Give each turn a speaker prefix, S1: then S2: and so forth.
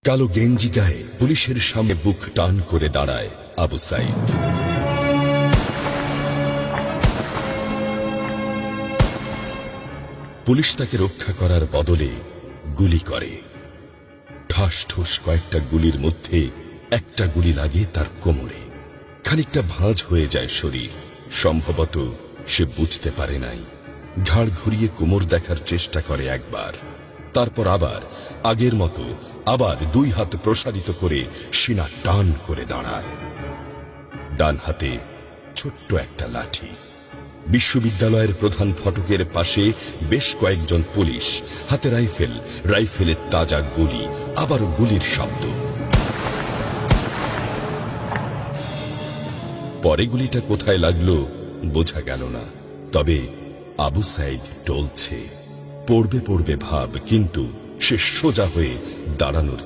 S1: কালো গেঞ্জি গায়ে পুলিশের সামনে বুক টান করে দাঁড়ায় আবু সাইদ। পুলিশ তাকে রক্ষা করার বদলে গুলি করে। ঠাস ঠুস কয়েকটা গুলির মধ্যে একটা গুলি লাগে তার কোমরে। খানিকটা ভাঁজ হয়ে যায় শরীর। সম্ভবত সে বুঝতে পারে নাই। ঘাড় ঘুরিয়ে কোমর দেখার চেষ্টা করে একবার, তারপর আবার আগের মতো আবার দুই হাত প্রসারিত করে সিনা টান করে দাঁড়ায়। ডান হাতে ছোট্ট একটা লাঠি। বিশ্ববিদ্যালয়ের প্রধান ফটকের পাশে বেশ কয়েকজন পুলিশ, হাতে রাইফেল, রাইফেলের তাজা গুলি, আবারও গুলির শব্দ। পরে গুলিটা কোথায় লাগলো বোঝা গেল না। তবে আবু সাইদ টলছে, পড়বে পড়বে ভাব, কিন্তু সে সোজা হয়ে দাঁড়ানোর